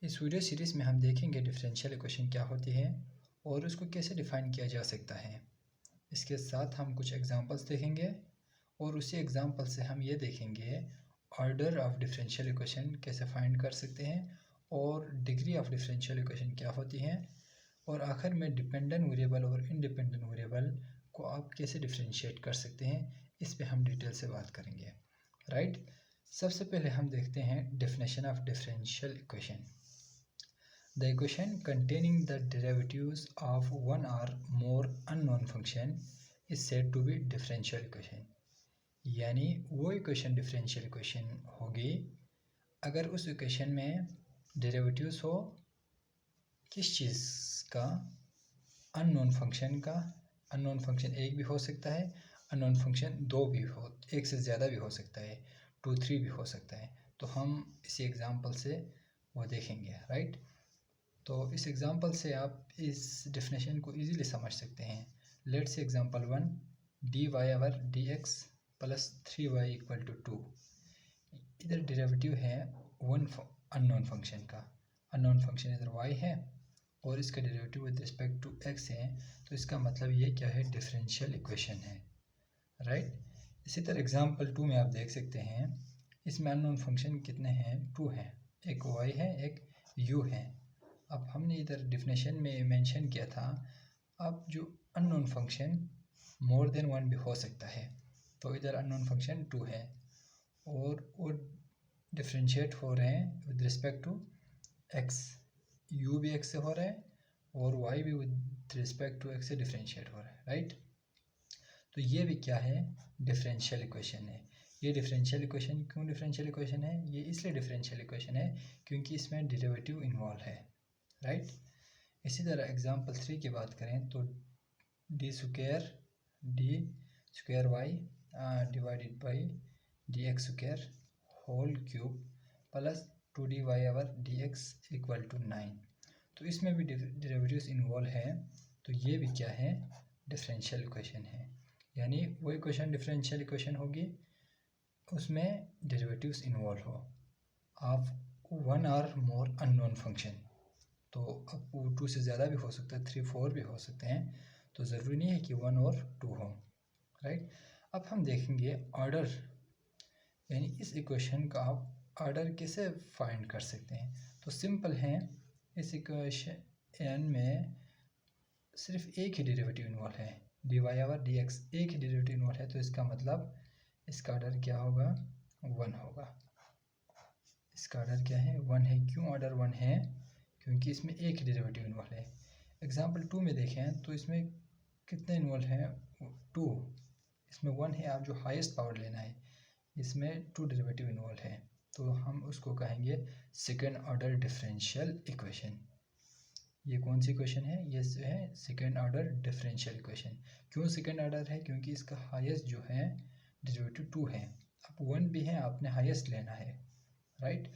इस video series में हम देखेंगे डिफरेंशियल इक्वेशन क्या होती है और उसको कैसे डिफ़ाइन किया जा सकता है। इसके साथ हम कुछ एग्जांपल्स देखेंगे और उसी एग्जांपल से हम ये देखेंगे ऑर्डर ऑफ डिफरेंशियल इक्वेशन कैसे फाइंड कर सकते हैं और डिग्री ऑफ डिफरेंशियल इक्वेशन क्या होती है, और आखिर में डिपेंडेंट वेरिएबल और इंडिपेंडेंट वेरिएबल को आप कैसे डिफरेंशिएट कर सकते हैं, इस पे हम डिटेल से बात करेंगे। राइट, सबसे पहले हम देखते हैं definition of differential equation. The equation containing the derivatives of one or more unknown function is said to be differential equation। यानी वो इक्वेशन डिफरेंशियल इक्वेशन होगी अगर उस इक्वेशन में डेरिवेटिव्स हो किस चीज़ का, अननोन फंक्शन का। अननोन फंक्शन एक भी हो सकता है, अननोन फंक्शन दो भी हो, एक से ज़्यादा भी हो सकता है, 2, 3 भी हो सकता है। तो हम इसी एग्जांपल से वो देखेंगे। राइट, तो इस एग्जांपल से आप इस डेफिनेशन को इजीली समझ सकते हैं। Let's say example 1, dy over dx plus 3y equal to 2। इधर डेरिवेटिव है वन अननोन फंक्शन का। अननोन फंक्शन इधर y है और इसका derivative with respect to x है, तो इसका मतलब ये क्या है, डिफरेंशियल इक्वेशन है। राइट, इसी तरह एग्जांपल 2 में आप देख सकते हैं इसमें अननोन फंक्शन कितने हैं, 2 हैं, एक y है एक u है। अब हमने इधर डिफिनेशन में मेंशन किया था, अब जो अननोन फंक्शन मोर देन 1 भी हो सकता है, तो इधर अननोन फंक्शन 2 है और वो डिफरेंशिएट हो रहे हैं with respect to x। u भी x से हो रहा है और y भी विद रिस्पेक्ट टू x से डिफरेंशिएट हो रहा है। राइट, तो ये भी क्या है, डिफरेंशियल इक्वेशन है। ये डिफरेंशियल इक्वेशन क्यों डिफरेंशियल इक्वेशन है, ये इसलिए डिफरेंशियल इक्वेशन है क्योंकि इसमें डेरिवेटिव इन्वॉल्व है। राइट, इसी तरह एग्जांपल 3 की बात करें तो d square y divided by d x square whole cube plus 2dy over d x equal to 9। तो इसमें भी डेरिवेटिव्स इन्वॉल्व है, तो ये भी क्या है, डिफरेंशियल इक्वेशन है। यानी वो इक्वेशन डिफरेंशियल इक्वेशन होगी उसमें डेरिवेटिव्स इन्वॉल्व हो ऑफ वन और मोर अननोन फंक्शन। तो अब वो 2 से ज़्यादा भी हो सकता है, 3, 4 भी हो सकते हैं, तो ज़रूरी नहीं है कि 1 और 2 हो। राइट, अब हम देखेंगे ऑर्डर, यानी इस इक्वेशन का आप ऑर्डर कैसे फाइंड कर सकते हैं। तो सिंपल है, इस इक्वेशन में सिर्फ एक ही डेरिवेटिव इन्वॉल्व है, dy ओवर dx, एक ही डेरिवेटिव इन्वॉल्व है, तो इसका मतलब इसका ऑर्डर क्या होगा, 1 होगा। इसका ऑर्डर क्या है, 1 है। क्यों ऑर्डर 1 है, क्योंकि इसमें एक ही डेरिवेटिव इन्वॉल्व है। एग्जांपल 2 में देखें तो इसमें कितने इन्वॉल्व हैं, 2। इसमें 1 है, आप जो हाईएस्ट पावर लेना है, इसमें 2 डेरिवेटिव इन्वॉल्व है, तो हम उसको कहेंगे सेकेंड ऑर्डर डिफरेंशियल इक्वेशन। ये कौन सी इक्वेशन है, ये है सेकेंड ऑर्डर डिफरेंशियल इक्वेशन। क्यों सेकेंड ऑर्डर है, क्योंकि इसका हाईएस्ट जो है डेरिवेटिव 2 है, अब 1 भी है, आपने हाईएस्ट लेना है। राइट,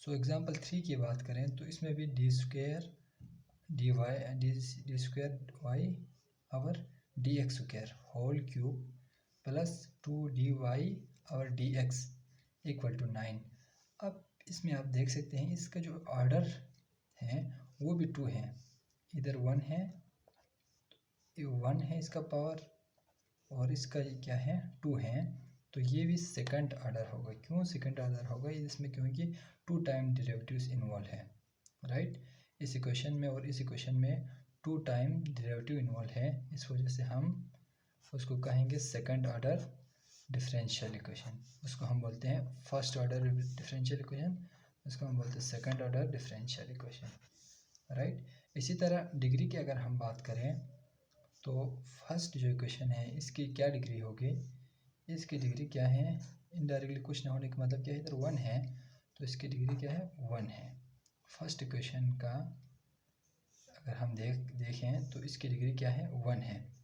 सो एग्जांपल 3 की बात करें तो इसमें भी d square y over d x square whole cube plus 2dy over d x equal to 9। अब इसमें आप देख सकते हैं इसका जो ऑर्डर है वो भी 2 है, इधर 1 है, 1 है इसका पावर और इसका क्या है, 2 है, तो ये भी सेकंड ऑर्डर होगा। क्यों सेकंड ऑर्डर होगा इसमें, क्योंकि 2 टाइम डेरिवेटिव्स इन्वॉल्व है। राइट, इस इक्वेशन में और इस इक्वेशन में 2 टाइम डेरिवेटिव इन्वॉल्व है, इस वजह से हम उसको कहेंगे सेकंड ऑर्डर डिफरेंशियल इक्वेशन। उसको हम बोलते हैं फर्स्ट ऑर्डर डिफरेंशियल इक्वेशन, उसको हम बोलते हैं second order differential equation. Right, इसी तरह डिग्री की अगर हम बात करें तो फर्स्ट जो इक्वेशन है इसकी क्या डिग्री होगी, इसकी डिग्री क्या है, इनडायरेक्टली कुछ ना होने का मतलब क्या है, इधर 1 है, तो इसकी डिग्री क्या है, 1 है। फर्स्ट इक्वेशन का अगर हम देखें तो इसकी डिग्री क्या है, 1 है।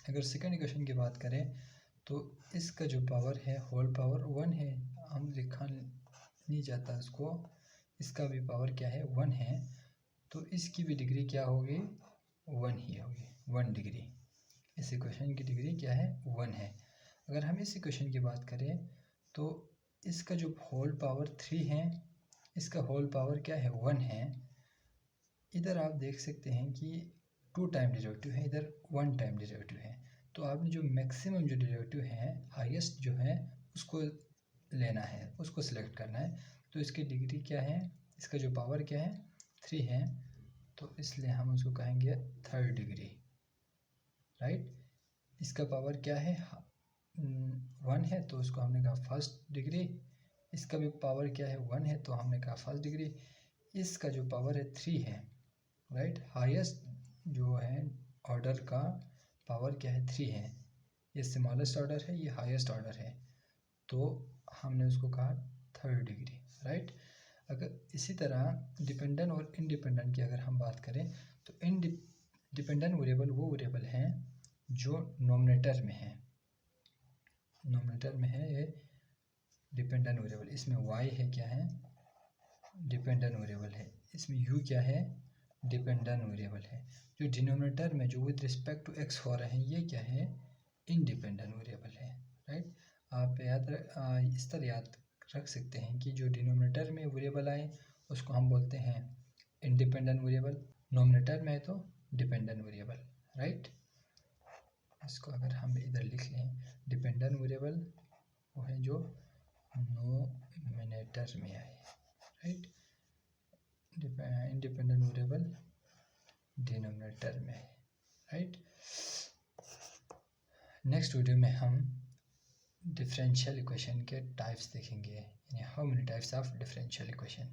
अगर सेकंड इक्वेशन की बात करें तो इसका जो पावर है होल पावर 1 है, हम लिखा नहीं जाता उसको, इसका भी पावर क्या है, 1 है, तो इसकी भी डिग्री क्या होगी, 1 ही होगी, 1 डिग्री। इस इक्वेशन की डिग्री क्या है, 1 है। अगर हम इस इक्वेशन की बात करें तो इसका जो होल पावर 3 है, इसका होल पावर क्या है 1 है। इधर आप देख सकते हैं कि 2 टाइम डेरिवेटिव है, इधर 1 टाइम डेरिवेटिव है। तो आपने जो मैक्सिमम जो डेरिवेटिव है हाईएस्ट जो है उसको लेना है, उसको सिलेक्ट करना है। तो इसकी डिग्री क्या है, इसका जो पावर क्या है 3 है, तो इसलिए हम उसको कहेंगे 3rd डिग्री, राइट। इसका पावर क्या है 1 है, तो उसको हमने कहा 1st डिग्री। इसका भी पावर क्या है 1 है, तो हमने कहा 1st डिग्री। इसका जो पावर है 3 है, राइट। हाईएस्ट जो है ऑर्डर का पावर क्या है 3 है। ये स्मॉलेस्ट ऑर्डर है, ये हाईएस्ट ऑर्डर है, तो हमने उसको कहा 3rd डिग्री, राइट। अगर इसी तरह डिपेंडेंट और इंडिपेंडेंट की अगर हम बात करें तो डिपेंडेंट वेरिएबल वो वेरिएबल हैं जो नोमिनेटर में है, नोमिनेटर में है ये डिपेंडेंट वेरिएबल। इसमें y है क्या है डिपेंडेंट वेरिएबल है, इसमें u क्या है डिपेंडेंट वेरिएबल है। जो डिनोमिनेटर में जो विद रिस्पेक्ट टू x हो रहे हैं ये क्या है इंडिपेंडेंट वेरिएबल है, राइट। आप इस तरह याद रख सकते हैं कि जो डिनोमिनेटर में वेरिएबल आए उसको हम बोलते हैं इंडिपेंडेंट वेरिएबल, नोमिनेटर में है तो डिपेंडेंट वेरिएबल, राइट। इसको अगर हम इधर लिख लें डिपेंडेंट वेरिएबल वो है जो नोमिनेटर में आए, राइट। इंडिपेंडेंट वेरिएबल डिनोमिनेटर में है, राइट। नेक्स्ट वीडियो में हम डिफरेंशियल इक्वेशन के टाइप्स देखेंगे, यानी how many types of differential equation.